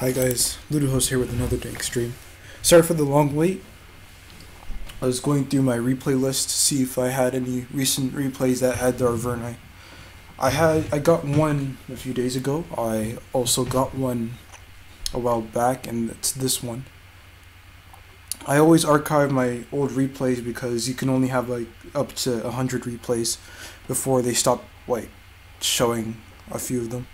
Hi guys, Ludohost here with another Dank stream. Sorry for the long wait. I was going through my replay list to see if I had any recent replays that had the Arverni. I got one a few days ago. I also got one a while back, and it's this one. I always archive my old replays because you can only have like up to 100 replays before they stop like showing a few of them.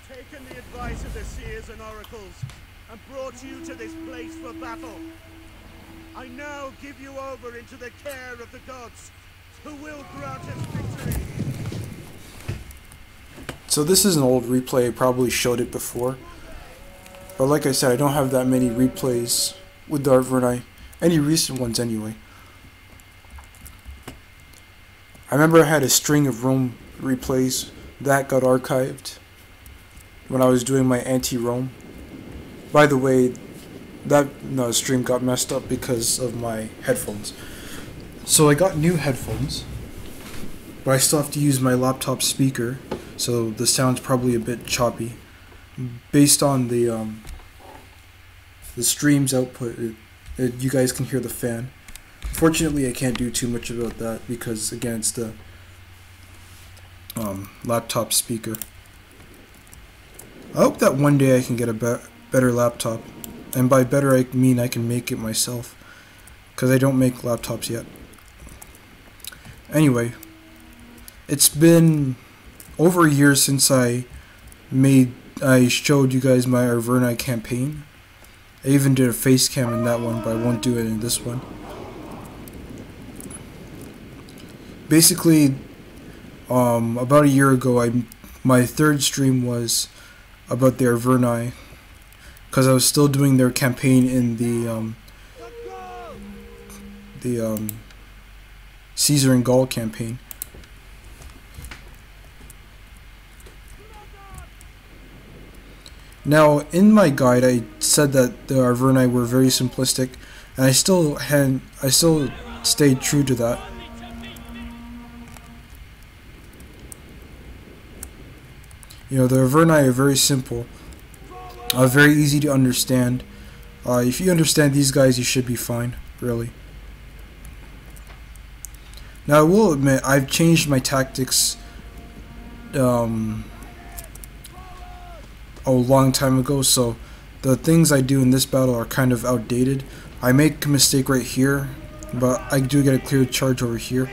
Taken the advice of the seers and oracles and brought you to this place for battle. I now give you over into the care of the gods, who will grant us victory. So this is an old replay, I probably showed it before. But like I said, I don't have that many replays with the Arverni, any recent ones anyway. I remember I had a string of Rome replays that got archived when I was doing my anti-Rome. By the way, that stream got messed up because of my headphones. So I got new headphones, but I still have to use my laptop speaker, so the sound's probably a bit choppy. Based on the stream's output, you guys can hear the fan. Fortunately, I can't do too much about that because again, it's the laptop speaker. I hope that one day I can get a better laptop, and by better I mean I can make it myself, because I don't make laptops yet. Anyway, it's been over a year since I showed you guys my Arverni campaign. I even did a face cam in that one, but I won't do it in this one. Basically, about a year ago, my third stream was about their Arverni, because I was still doing their campaign in the Caesar and Gaul campaign. Now, in my guide, I said that the Arverni were very simplistic, and I still stayed true to that. You know, the Arverni are very simple, very easy to understand. If you understand these guys, you should be fine, really. Now, I will admit, I've changed my tactics a long time ago, so the things I do in this battle are kind of outdated. I make a mistake right here, but I do get a clear charge over here.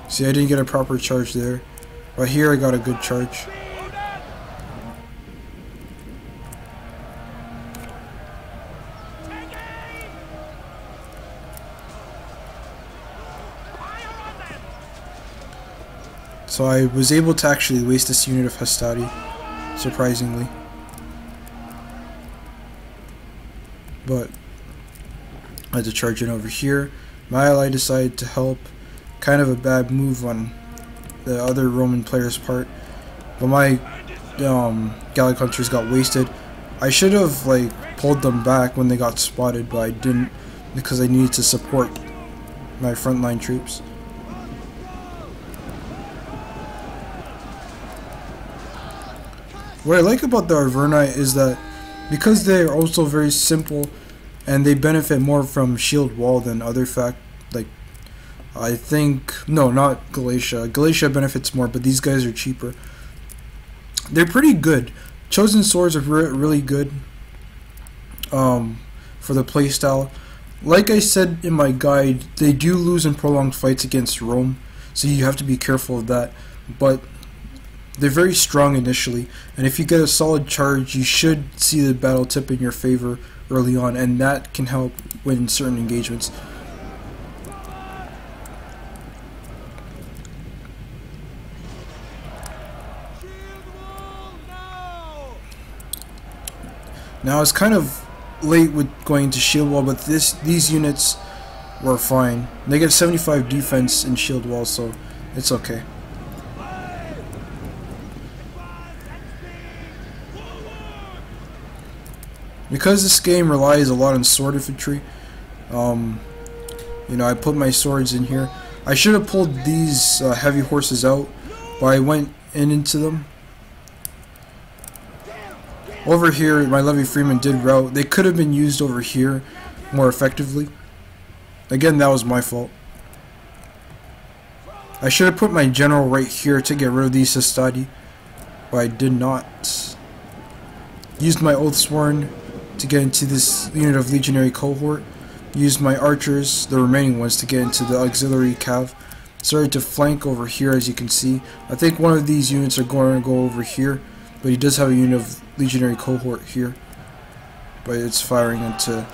See, I didn't get a proper charge there, but here I got a good charge. So I was able to actually waste this unit of Hastati, surprisingly. But I had to charge in over here. My ally decided to help. Kind of a bad move on the other Roman player's part, but my Gallic hunters got wasted. I should have pulled them back when they got spotted, but I didn't because I needed to support my frontline troops. What I like about the Arverni is that because they are also very simple and they benefit more from shield wall than other I think, no, not Galatia. Galatia benefits more, but these guys are cheaper. They're pretty good. Chosen swords are really good for the playstyle. Like I said in my guide, they do lose in prolonged fights against Rome, so you have to be careful of that. But they're very strong initially, and if you get a solid charge, you should see the battle tip in your favor early on, and that can help win certain engagements. Now it's kind of late with going to shield wall, but these units were fine. They get 75 defense in shield wall, so it's okay. Because this game relies a lot on sword infantry, you know, I put my swords in here. I should have pulled these heavy horses out, but I went into them. Over here, my Levy Freeman did rout. They could have been used over here more effectively. Again, that was my fault. I should have put my general right here to get rid of these Hastati, but I did not. Used my Oathsworn to get into this unit of legionary cohort. Used my archers, the remaining ones, to get into the auxiliary cav. Started to flank over here, as you can see. I think one of these units are going to go over here, but he does have a unit of legionary cohort here. But it's firing into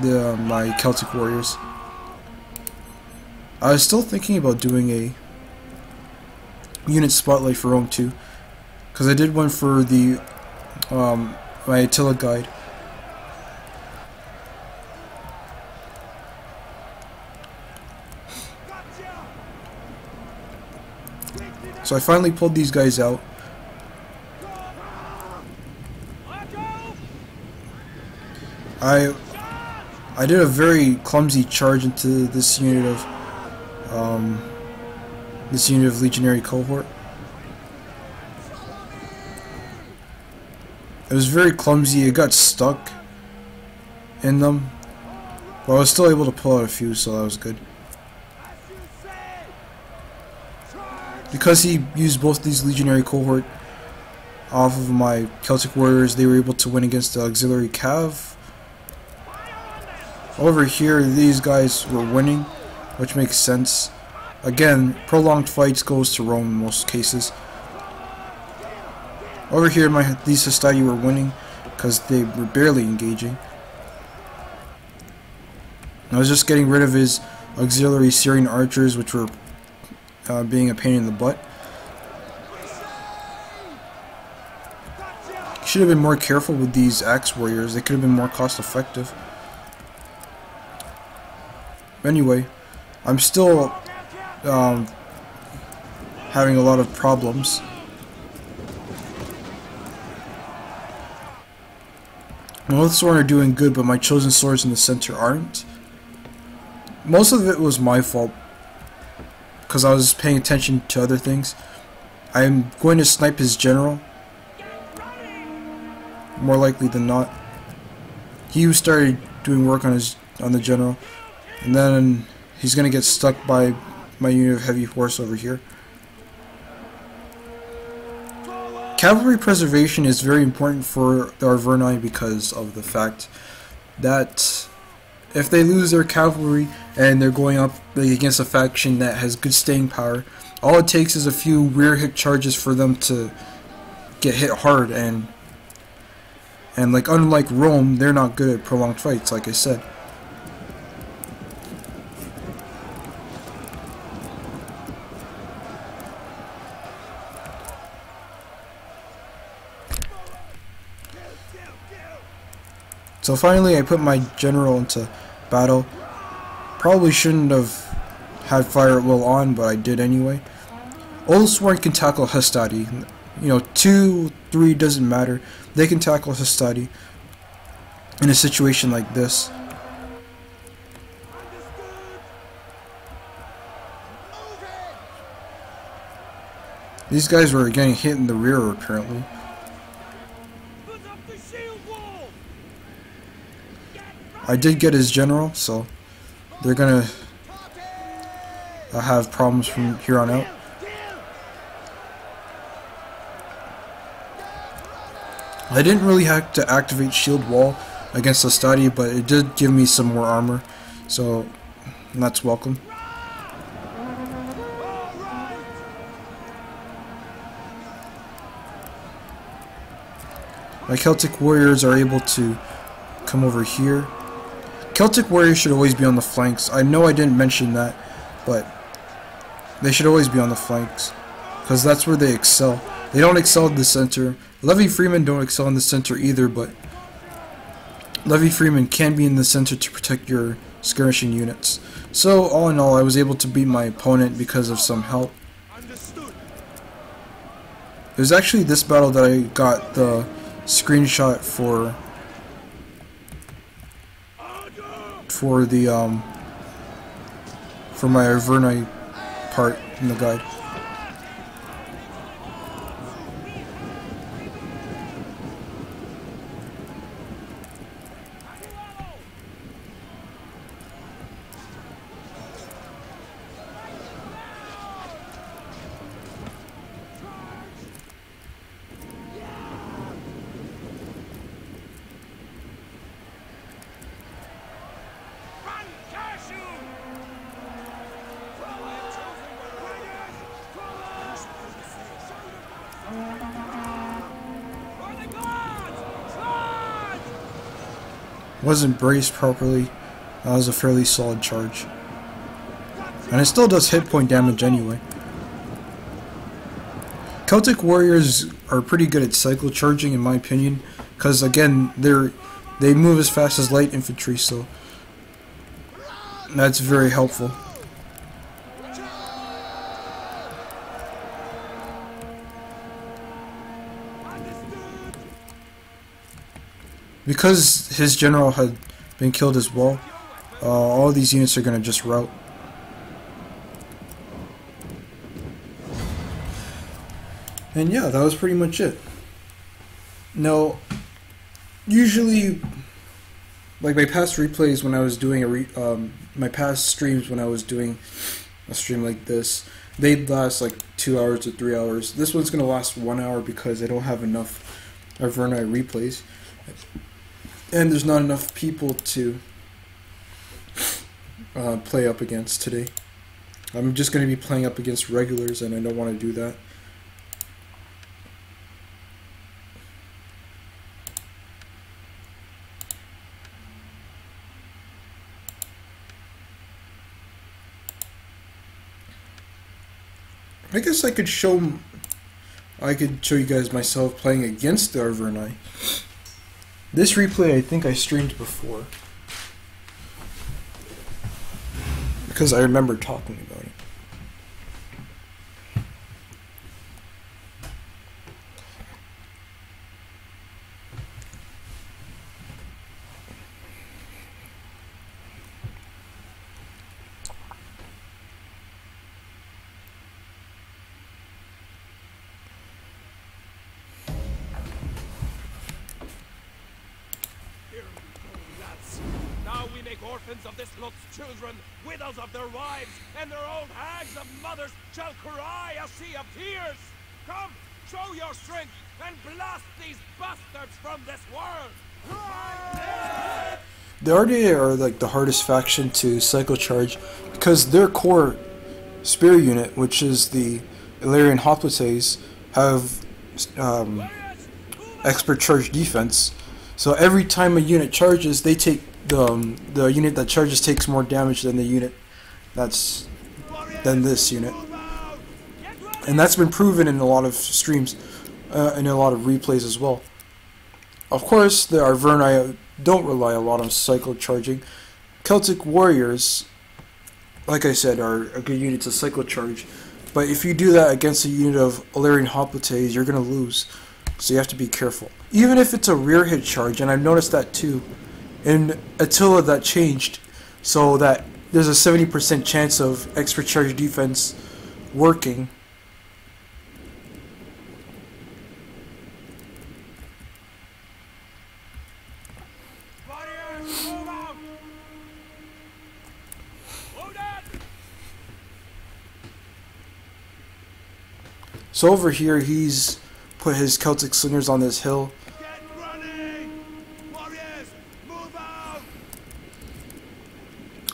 my Celtic warriors. I was still thinking about doing a unit spotlight for Rome too, because I did one for the my Attila guide. So I finally pulled these guys out. I did a very clumsy charge into this unit of legionary cohort. It was very clumsy. It got stuck in them, but I was still able to pull out a few, so that was good. Because he used both these legionary cohort off of my Celtic warriors, they were able to win against the auxiliary cav. Over here, these guys were winning, which makes sense. Again, prolonged fights goes to Rome in most cases. Over here, these Hastati were winning because they were barely engaging. I was just getting rid of his auxiliary Syrian archers, which were being a pain in the butt. Should have been more careful with these axe warriors. They could have been more cost effective. Anyway, I'm still having a lot of problems. My Oathsworn are doing good, but my chosen swords in the center aren't. Most of it was my fault, because I was paying attention to other things. I'm going to snipe his general, more likely than not. He started doing work on the general, and then he's going to get stuck by my unit of heavy horse over here. Cavalry preservation is very important for the Arverni because of the fact that if they lose their cavalry and they're going up against a faction that has good staying power, all it takes is a few rear hit charges for them to get hit hard, and like unlike Rome, they're not good at prolonged fights, like I said. So finally I put my general into battle. Probably shouldn't have had fire at will on, but I did anyway. Oathsworn can tackle Hastati. You know, 2, 3 doesn't matter. They can tackle Hastati in a situation like this. These guys were getting hit in the rear apparently. I did get his general, so they're gonna have problems from here on out. I didn't really have to activate shield wall against Hastati, but it did give me some more armor, so that's welcome. My Celtic warriors are able to come over here. Celtic warriors should always be on the flanks. I know I didn't mention that, but they should always be on the flanks because that's where they excel. They don't excel in the center. Levy Freeman don't excel in the center either, but Levy Freeman can be in the center to protect your skirmishing units. So all in all, I was able to beat my opponent because of some help. It was actually this battle that I got the screenshot for my Arverni part in the guide. Wasn't braced properly. That was a fairly solid charge. And it still does hit point damage anyway. Celtic warriors are pretty good at cycle charging in my opinion, because again they move as fast as light infantry, so that's very helpful. Because his general had been killed as well, all these units are going to just rout. And yeah, that was pretty much it. Now, usually, like my past replays when I was doing my past streams when I was doing a stream like this, they'd last like 2 hours to 3 hours. This one's going to last 1 hour because I don't have enough Arverni replays. And there's not enough people to play up against today. I'm just going to be playing up against regulars, and I don't want to do that. I guess I could show you guys myself playing against the Arverni. This replay I think I streamed before, because I remember talking about it. Orphans of this lot's children, widows of their wives, and their old hags of mothers shall cry a sea of tears. Come, show your strength, and blast these bastards from this world. The RDA are like the hardest faction to cycle charge because their core spear unit, which is the Illyrian hoplites, have expert charge defense. So every time a unit charges, they take the unit that charges takes more damage than the unit than this unit, and that's been proven in a lot of streams, in a lot of replays as well. Of course, the Arverni don't rely a lot on cycle charging. Celtic warriors, like I said, are a good unit to cycle charge, but if you do that against a unit of Illyrian hoplites, you're gonna lose. So you have to be careful, even if it's a rear hit charge. And I've noticed that too. In Attila, that changed so that there's a 70% chance of expert charge defense working. So over here, he's put his Celtic slingers on this hill.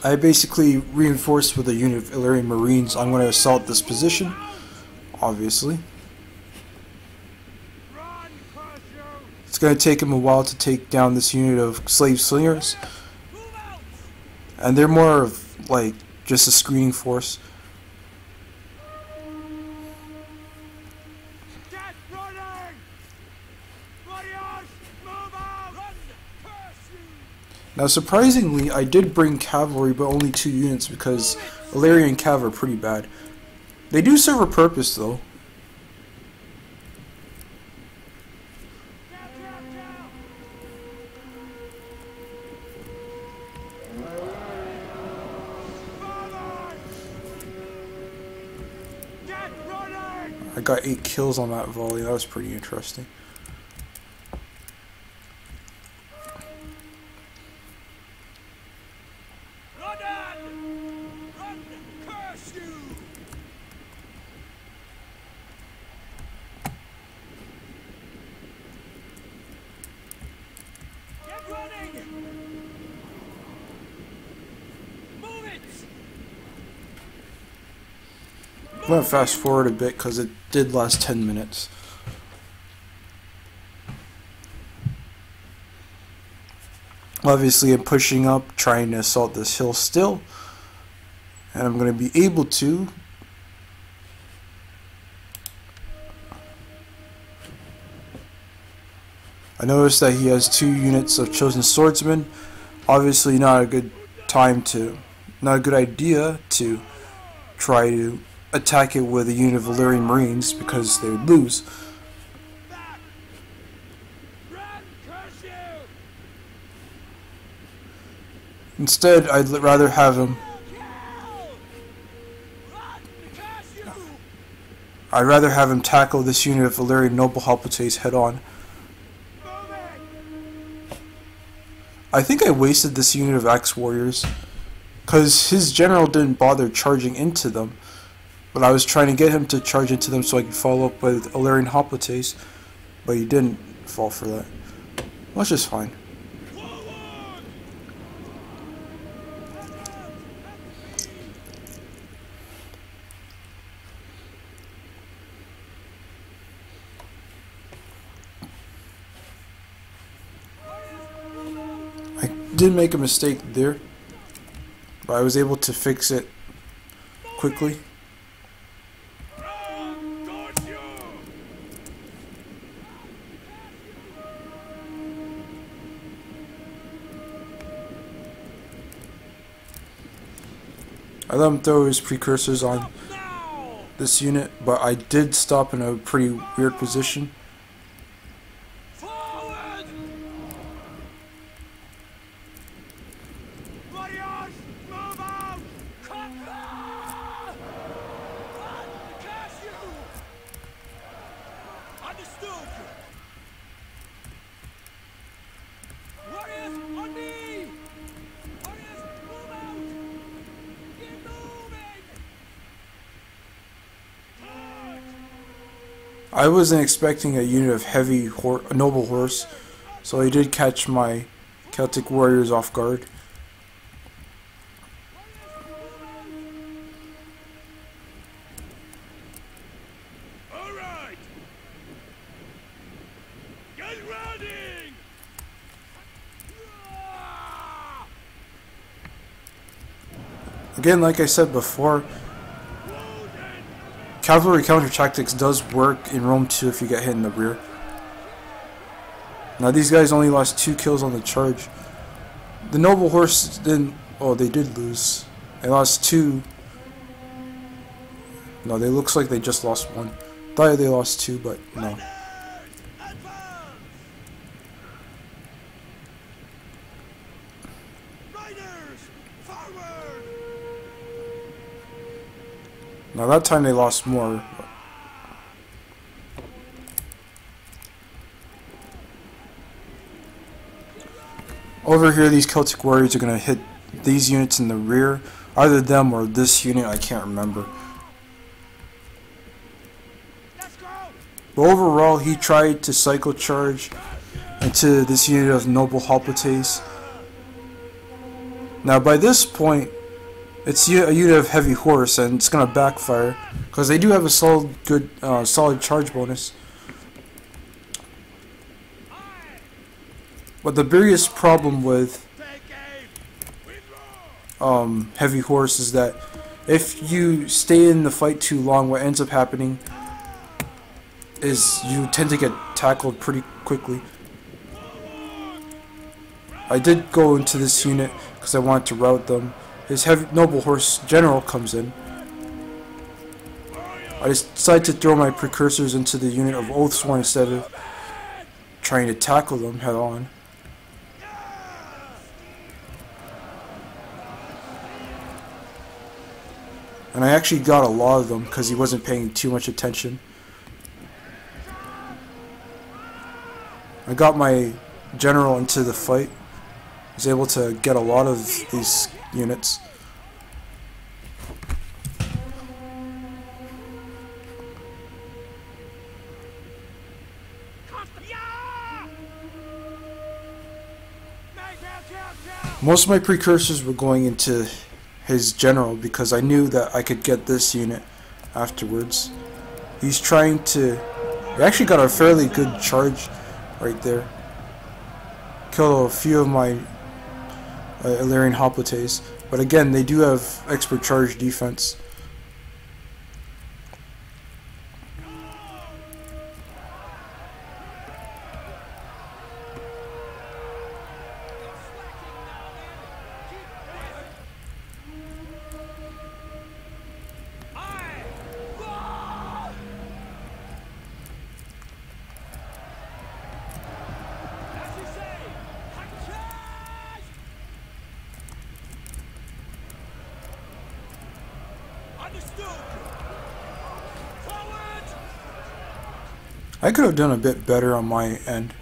I basically reinforced with a unit of Illyrian Marines. I'm going to assault this position, obviously. It's going to take him a while to take down this unit of slave slingers. And they're more of, like, just a screening force. Now, surprisingly, I did bring cavalry, but only 2 units because Illyrian cav are pretty bad. They do serve a purpose, though. I got 8 kills on that volley. That was pretty interesting. I'm going to fast forward a bit because it did last 10 minutes. Obviously, I'm pushing up, trying to assault this hill still. And I'm going to be able to. I noticed that he has 2 units of chosen swordsmen. Obviously, not a good idea to try to attack it with a unit of Illyrian Marines because they would lose. Instead, I'd rather have him. I'd rather have him tackle this unit of Illyrian noble hoplites head on. I think I wasted this unit of axe warriors because his general didn't bother charging into them. But I was trying to get him to charge into them so I could follow up with Illyrian hoplites, but he didn't fall for that. Which is fine. I did make a mistake there, but I was able to fix it quickly. I let him throw his precursors on this unit, but I did stop in a pretty weird position. I wasn't expecting a unit of heavy noble horse, so I did catch my Celtic warriors off guard. All right. Get ready. Again, like I said before, cavalry counter tactics does work in Rome 2 if you get hit in the rear. Now these guys only lost 2 kills on the charge. The noble horse didn't. Oh, they did lose. They lost 2. No, they looks like they just lost 1. Thought they lost 2, but no. Now that time they lost more. Over here, these Celtic warriors are going to hit these units in the rear. Either them or this unit, I can't remember. But overall, he tried to cycle charge into this unit of noble hoplites. Now by this point, it's a unit of heavy horse, and it's gonna backfire because they do have a solid charge bonus. But the biggest problem with heavy horse is that if you stay in the fight too long, what ends up happening is you tend to get tackled pretty quickly. I did go into this unit because I wanted to rout them. His heavy noble horse general comes in. I decided to throw my precursors into the unit of Oathsworn instead of trying to tackle them head on. And I actually got a lot of them because he wasn't paying too much attention. I got my general into the fight. I was able to get a lot of these units. Most of my precursors were going into his general because I knew that I could get this unit afterwards. He's trying to... He actually got a fairly good charge right there. Killed a few of my Illyrian hoplites, but again, they do have expert charge defense. I could have done a bit better on my end,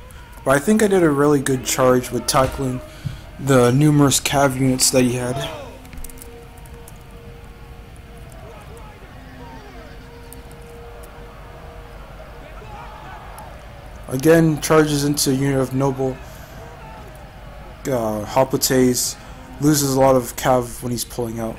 but I think I did a really good charge with tackling the numerous cav units that he had. Again, charges into a unit of noble hoplites, loses a lot of cav when he's pulling out.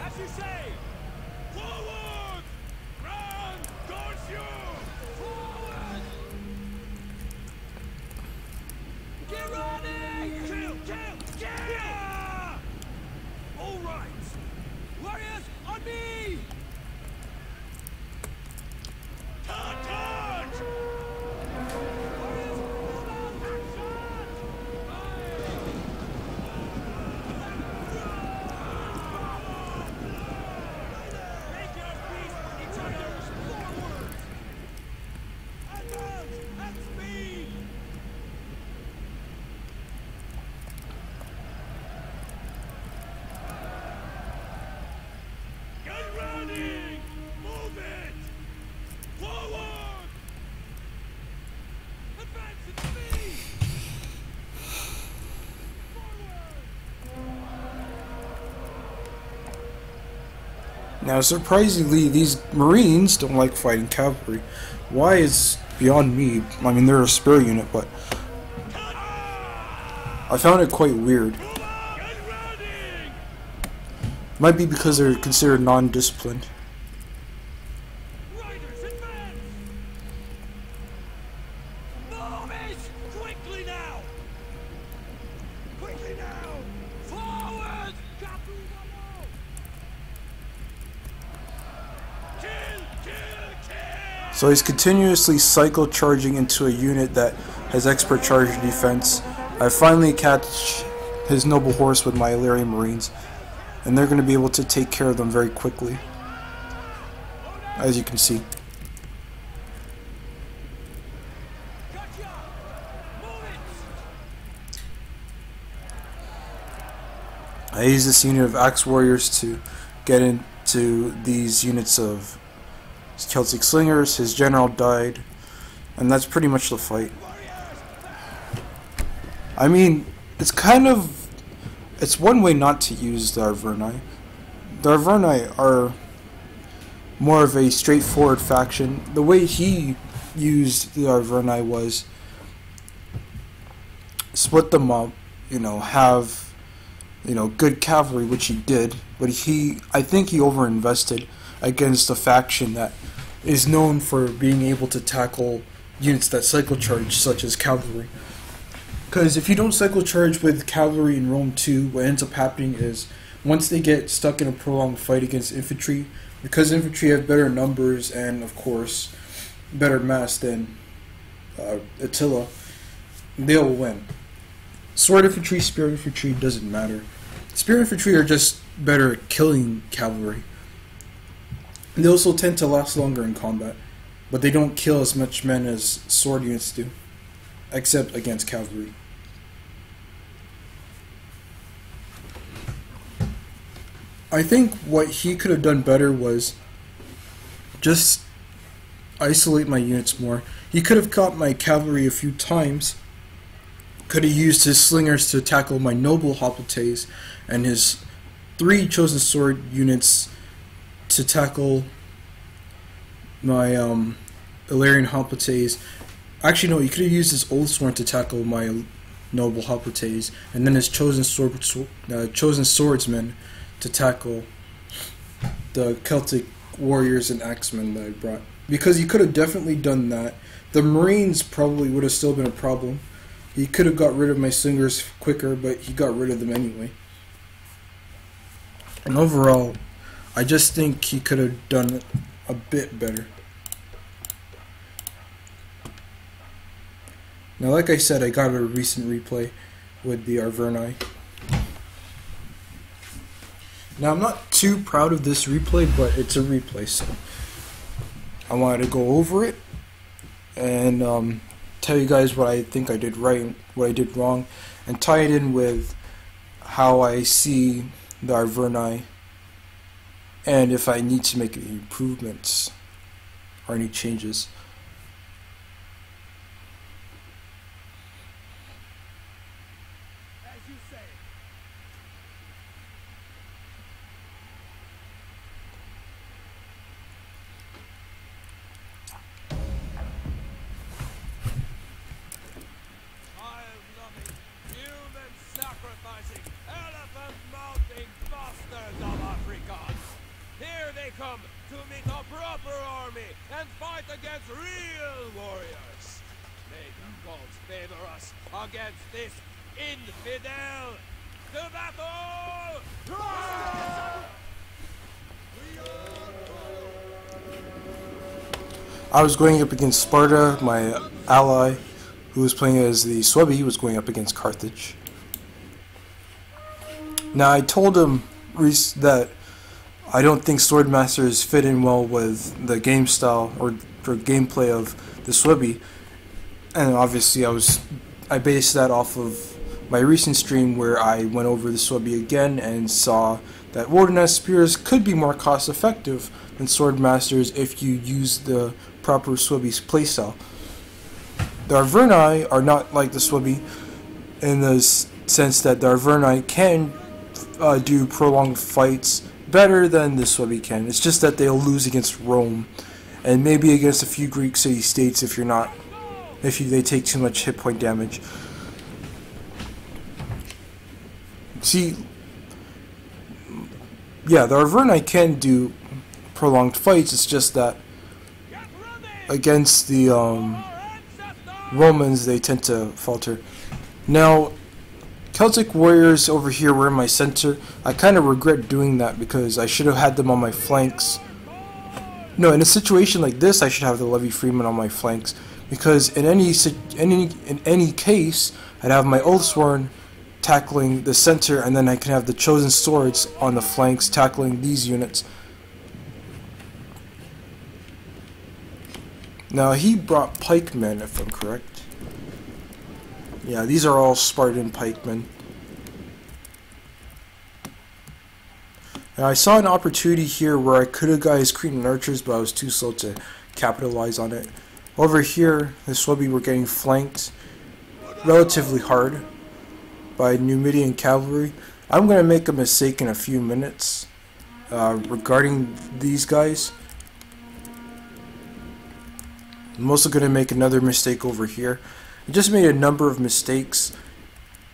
Now, surprisingly, these Marines don't like fighting cavalry. Why is beyond me. I mean, they're a spear unit, but I found it quite weird. Might be because they're considered non-disciplined. So he's continuously cycle charging into a unit that has expert charge defense. I finally catch his noble horse with my Illyrian Marines, and they're going to be able to take care of them very quickly, as you can see. I use this unit of Axe Warriors to get into these units of Celtic Slingers. His general died, and that's pretty much the fight. I mean, it's one way not to use the Arverni. The Arverni are more of a straightforward faction. The way he used the Arverni was split them up, have good cavalry, which he did, but I think he overinvested against a faction that is known for being able to tackle units that cycle charge, such as cavalry. Because if you don't cycle charge with cavalry in Rome 2, what ends up happening is, once they get stuck in a prolonged fight against infantry, because infantry have better numbers and, of course, better mass than Attila, they'll win. Sword infantry, spear infantry doesn't matter. Spear infantry are just better at killing cavalry. They also tend to last longer in combat, but they don't kill as much men as sword units do, except against cavalry. I think what he could have done better was just isolate my units more. He could have caught my cavalry a few times, could have used his slingers to tackle my noble hoplites, and his 3 chosen sword units to tackle my Illyrian hoplites. Actually, no, he could have used his old sworn to tackle my noble hoplites, and then his chosen swordsmen to tackle the Celtic warriors and axemen that I brought. Because he could have definitely done that. The Marines probably would have still been a problem. He could have got rid of my slingers quicker, but he got rid of them anyway. And overall, I just think he could have done it a bit better. Now, like I said, I got a recent replay with the Arverni. Now, I'm not too proud of this replay, but it's a replay, so I wanted to go over it and tell you guys what I think I did right and what I did wrong, and tie it in with how I see the Arverni and if I need to make any improvements or any changes. As you say. Child-loving, human-sacrificing, elephant-mounting bastards of Africa! Here they come to meet a proper army and fight against real warriors! May the gods favor us against this infidel! To battle! I was going up against Sparta, my ally, who was playing as the Suebi, was going up against Carthage. Now, I told him that I don't think Swordmasters fit in well with the game style or gameplay of the Suebi, and obviously I based that off of my recent stream where I went over the Suebi again and saw that Wilderness Spears could be more cost effective than Swordmasters if you use the proper Suebi's playstyle. The Arverni are not like the Suebi in the sense that the Arverni can do prolonged fights better than the Suebi can. It's just that they'll lose against Rome and maybe against a few Greek city-states if they take too much hit point damage. See, yeah, the Arverni can do prolonged fights. It's just that against the Romans, they tend to falter. Now, Celtic warriors over here were in my center. I kind of regret doing that because I should have had them on my flanks. No, in a situation like this, I should have the Levy Freeman on my flanks because in any case, I'd have my Oathsworn tackling the center, and then I can have the chosen swords on the flanks tackling these units. Now, he brought pikemen, if I'm correct. Yeah, these are all Spartan pikemen. Now, I saw an opportunity here where I could have got his Cretan archers, but I was too slow to capitalize on it. Over here, the Suebi were getting flanked relatively hard by Numidian cavalry. I'm going to make a mistake in a few minutes regarding these guys. I'm also going to make another mistake over here. I just made a number of mistakes.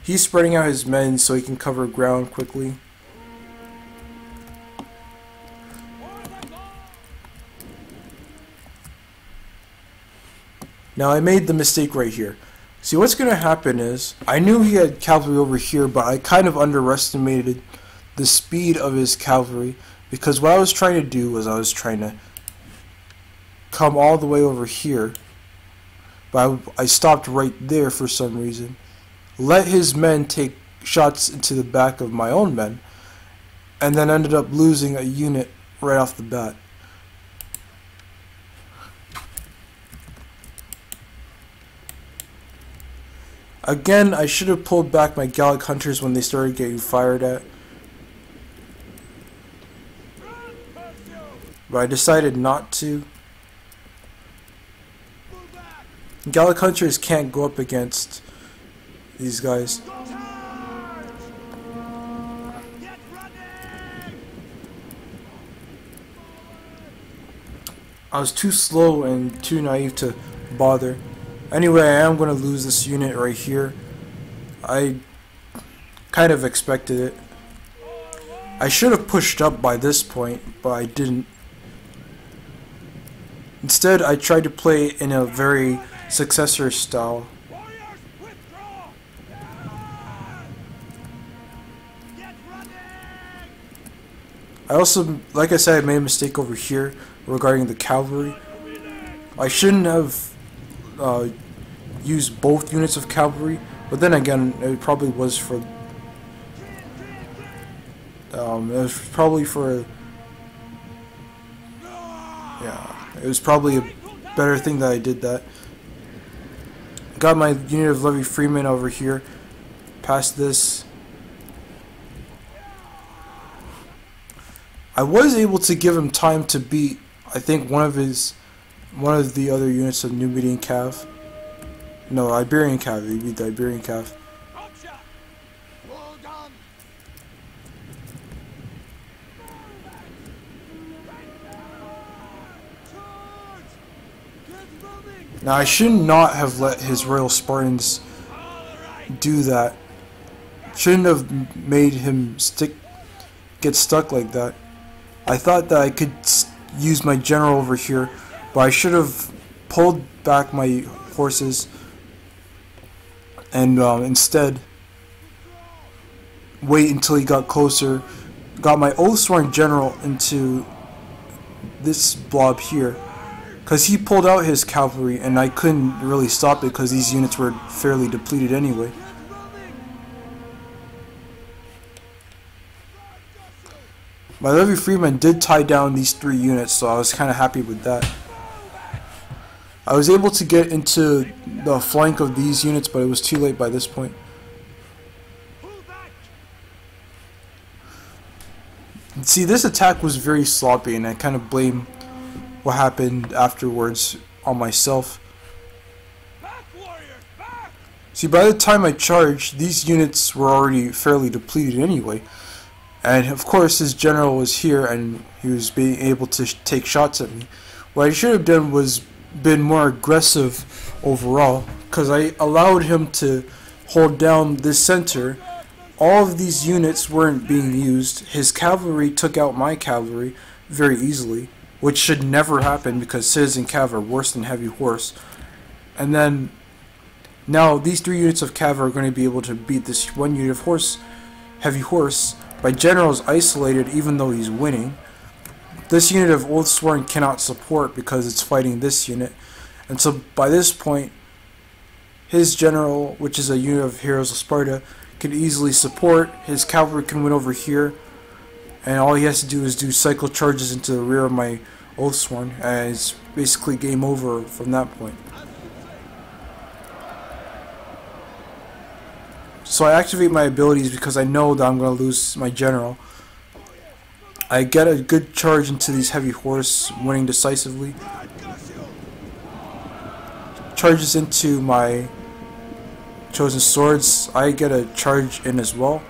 He's spreading out his men so he can cover ground quickly. Now I made the mistake right here. See, what's going to happen is, I knew he had cavalry over here, but I kind of underestimated the speed of his cavalry, because what I was trying to do was I was trying to come all the way over here, but I stopped right there for some reason. let his men take shots into the back of my own men, and then ended up losing a unit right off the bat. Again, I should have pulled back my Gallic hunters when they started getting fired at, but I decided not to. Gallic hunters can't go up against these guys. I was too slow and too naive to bother. Anyway, I am going to lose this unit right here. I kind of expected it. I should have pushed up by this point, but I didn't. Instead, I tried to play in a very successor style. I also, like I said, I made a mistake over here regarding the cavalry. I shouldn't have used both units of cavalry, but then again, it probably was for it was probably a better thing that I did that. Got my unit of Levy Freemen over here, past this. I was able to give him time to beat, I think, one of the other units of Numidian Cav. No, Iberian Cav. He beat the Iberian Cav. Now, I should not have let his Royal Spartans do that. Shouldn't have made him get stuck like that. I thought that I could use my general over here, but I should have pulled back my horses and instead wait until he got closer. Got my Oathsworn general into this blob here, because he pulled out his cavalry and I couldn't really stop it because these units were fairly depleted anyway. My Levy Freeman did tie down these 3 units, so I was kind of happy with that. I was able to get into the flank of these units, but it was too late by this point. See, this attack was very sloppy, and I kind of blame what happened afterwards on myself. See, by the time I charged, these units were already fairly depleted anyway. And of course his general was here and he was being able to take shots at me. What I should have done was been more aggressive overall, because I allowed him to hold down this center. All of these units weren't being used. His cavalry took out my cavalry very easily, which should never happen because citizen cav are worse than heavy horse. And then now these 3 units of cav are going to be able to beat this 1 unit of heavy horse. My general is isolated even though he's winning. This unit of Oathsworn cannot support because it's fighting this unit. And so by this point, his general, which is a unit of Heroes of Sparta, can easily support. His cavalry can win over here. And all he has to do is do cycle charges into the rear of my Oathsworn. And it's basically game over from that point. So I activate my abilities because I know that I'm going to lose my general. I get a good charge into these heavy horse, winning decisively. Charges into my chosen swords. I get a charge in as well.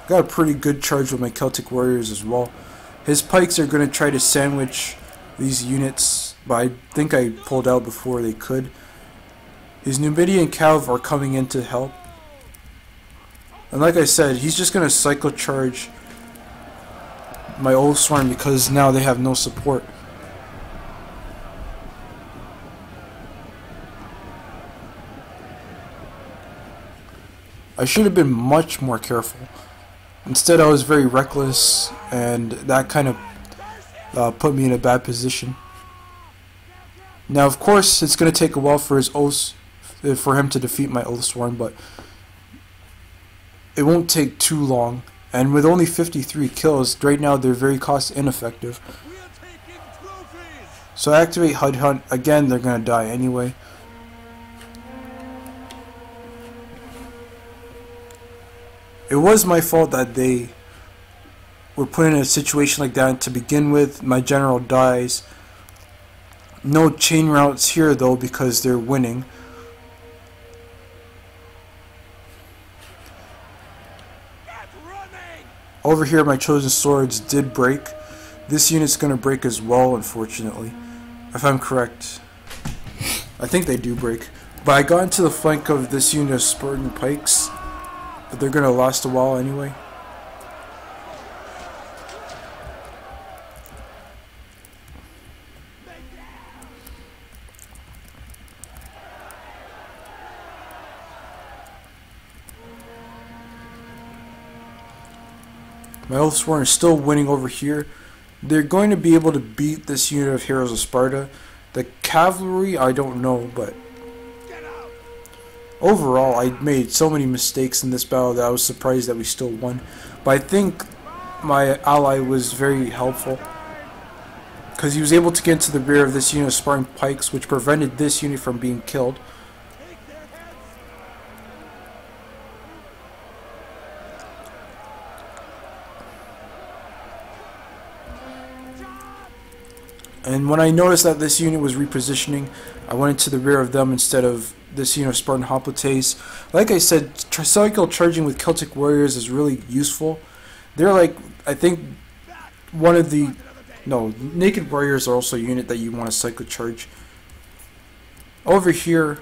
Got a pretty good charge with my Celtic warriors as well. His pikes are going to try to sandwich these units, but I think I pulled out before they could. His Numidian cav are coming in to help. And like I said, he's just going to cycle charge my Oathsworn because now they have no support. I should have been much more careful. Instead, I was very reckless, and that kind of put me in a bad position. Now, of course, it's going to take a while for him to defeat my Oathsworn, but it won't take too long. And with only 53 kills, right now they're very cost ineffective. So I activate HUD Hunt. Again, they're going to die anyway. It was my fault that they were put in a situation like that to begin with. My general dies. No chain routes here though because they're winning. Over here my chosen swords did break. This unit's gonna break as well, unfortunately. If I'm correct. I think they do break. But I got into the flank of this unit of Spartan pikes. But they're gonna last a while anyway. My Oathsworn is still winning over here. They're going to be able to beat this unit of Heroes of Sparta. The cavalry, I don't know, but overall, I made so many mistakes in this battle that I was surprised that we still won. But I think my ally was very helpful because he was able to get into the rear of this unit of Spartan pikes, which prevented this unit from being killed. And when I noticed that this unit was repositioning, I went into the rear of them instead of this unit of Spartan hoplites. Like I said, cycle charging with Celtic warriors is really useful. They're like, I think, one of the... No, naked warriors are also a unit that you want to cycle charge. Over here,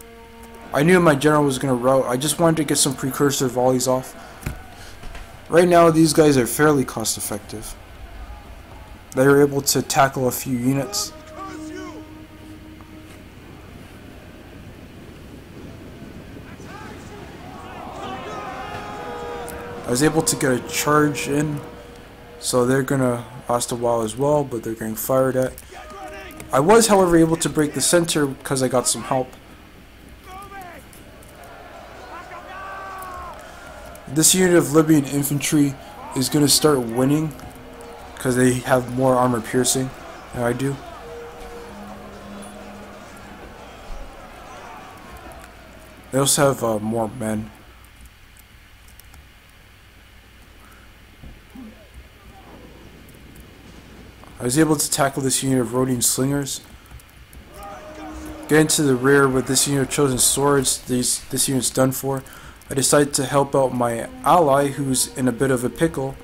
I knew my general was going to rout. I just wanted to get some precursor volleys off. Right now, these guys are fairly cost effective. They were able to tackle a few units. I was able to get a charge in, so they're gonna last a while as well, but they're getting fired at. I was, however, able to break the center because I got some help. This unit of Libyan infantry is gonna start winning because they have more armor piercing than I do. They also have more men. I was able to tackle this unit of Rhodian slingers. Get into the rear with this unit of chosen swords. This unit's done for. I decided to help out my ally who's in a bit of a pickle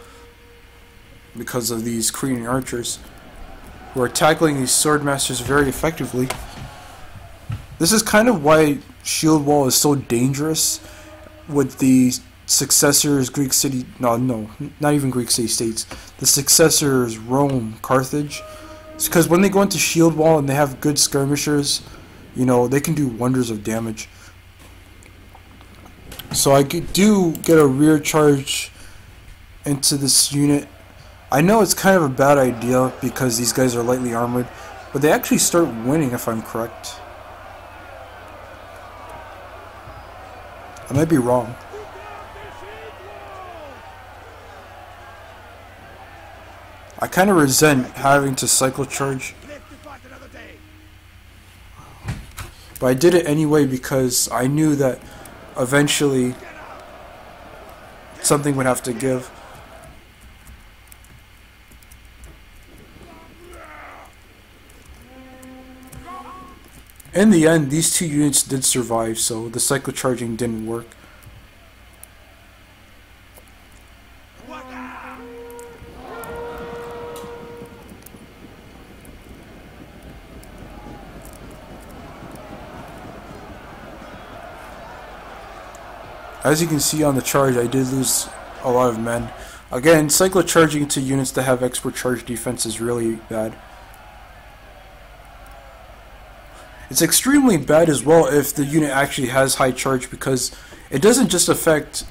because of these Cretan archers who are tackling these sword masters very effectively. This is kind of why Shield Wall is so dangerous with the successors Greek city, no, not even Greek city states, the successors Rome, Carthage. It's because when they go into Shield Wall and they have good skirmishers, you know, they can do wonders of damage. So I do get a rear charge into this unit. I know it's kind of a bad idea because these guys are lightly armored, but they actually start winning if I'm correct. I might be wrong. I kind of resent having to cycle charge, but I did it anyway because I knew that eventually something would have to give. In the end, these two units did survive, so the cycle charging didn't work. As you can see on the charge, I did lose a lot of men. Again, cycle charging to units that have expert charge defense is really bad. It's extremely bad as well if the unit actually has high charge, because it doesn't just affect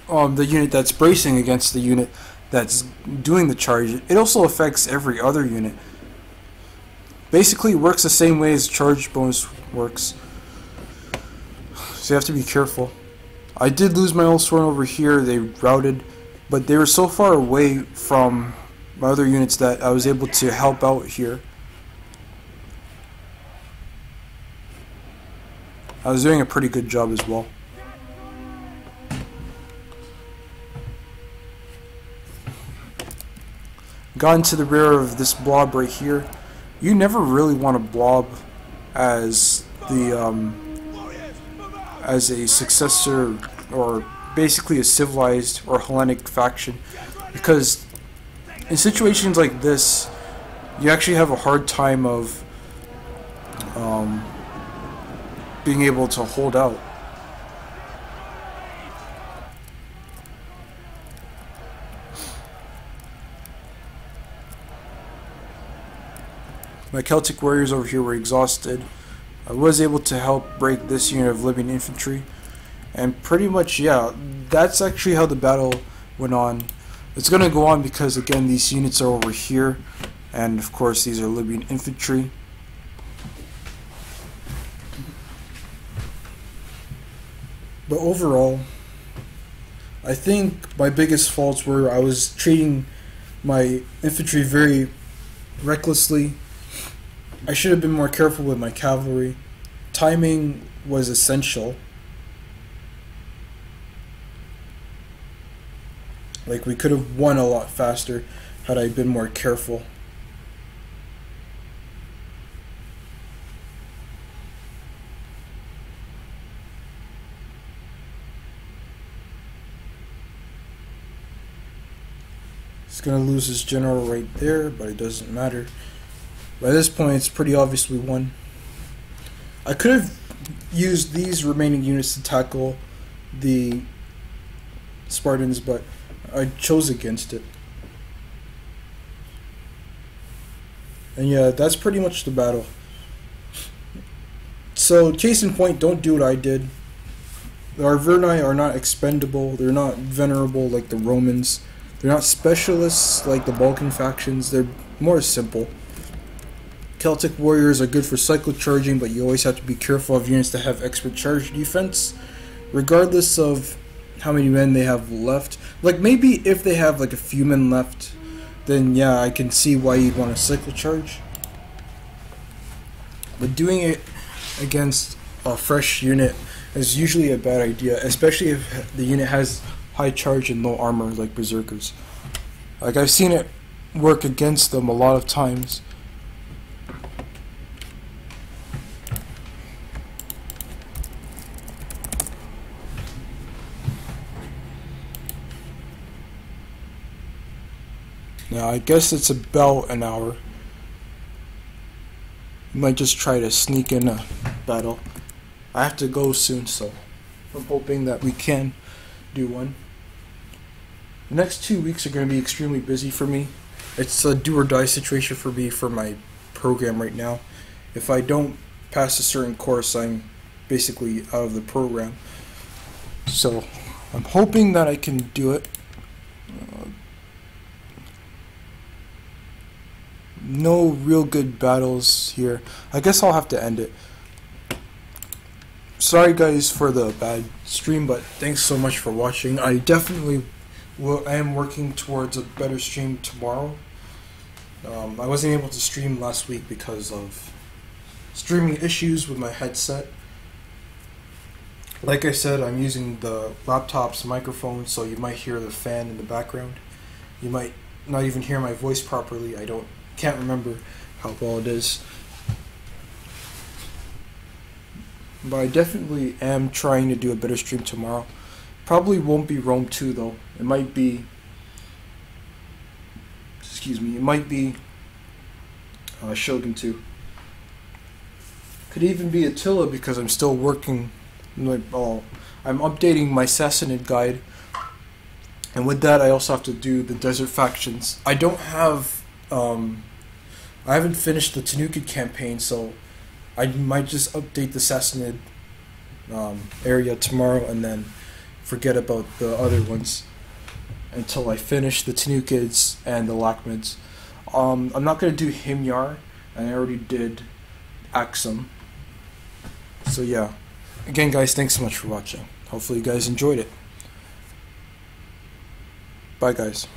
the unit that's bracing against the unit, it affects the unit that's attacking. So that's doing the charge, it also affects every other unit. Basically, it works the same way as charge bonus works. So you have to be careful. I did lose my old sworn over here. They routed, but they were so far away from my other units that I was able to help out here. I was doing a pretty good job as well. Got into the rear of this blob right here. You never really want a blob as the as a successor, or basically a civilized or Hellenic faction, because in situations like this you actually have a hard time of being able to hold out. My Celtic warriors over here were exhausted. I was able to help break this unit of Libyan infantry, and pretty much, yeah, that's actually how the battle went on. It's going to go on because, again, these units are over here, and of course these are Libyan infantry. But overall, I think my biggest faults were I was treating my infantry very recklessly. I should have been more careful with my cavalry. Timing was essential. Like, we could have won a lot faster had I been more careful. He's gonna lose his general right there, but it doesn't matter. By this point, it's pretty obvious we won. I could have used these remaining units to tackle the Spartans, but I chose against it. And yeah, that's pretty much the battle. So, case in point, don't do what I did. The Arverni are not expendable, they're not venerable like the Romans. They're not specialists like the Balkan factions, they're more simple. Celtic warriors are good for cycle charging, but you always have to be careful of units that have expert charge defense, regardless of how many men they have left. Like, maybe if they have like a few men left, then yeah, I can see why you'd want to cycle charge. But doing it against a fresh unit is usually a bad idea, especially if the unit has high charge and low armor like berserkers. Like, I've seen it work against them a lot of times. Now, I guess it's about an hour. We might just try to sneak in a battle. I have to go soon, so I'm hoping that we can do one. The next 2 weeks are going to be extremely busy for me. It's a do or die situation for me for my program right now. If I don't pass a certain course, I'm basically out of the program. So I'm hoping that I can do it. No real good battles here. I guess I'll have to end it. Sorry guys for the bad stream, but thanks so much for watching. I definitely I am working towards a better stream tomorrow. I wasn't able to stream last week because of streaming issues with my headset. Like I said, I'm using the laptop's microphone, so you might hear the fan in the background. You might not even hear my voice properly. Can't remember how well it is. But I definitely am trying to do a better stream tomorrow. Probably won't be Rome 2 though. It might be, it might be Shogun 2. Could even be Attila because I'm still working, I'm updating my Sassanid guide. And with that I also have to do the desert factions. I don't have, I haven't finished the Tanukid campaign, so I might just update the Sassanid area tomorrow and then forget about the other ones. until I finish the Tanukids and the Lakhmids. I'm not going to do Himyar, and I already did Axum. So yeah. Again, guys, thanks so much for watching. Hopefully you guys enjoyed it. Bye, guys.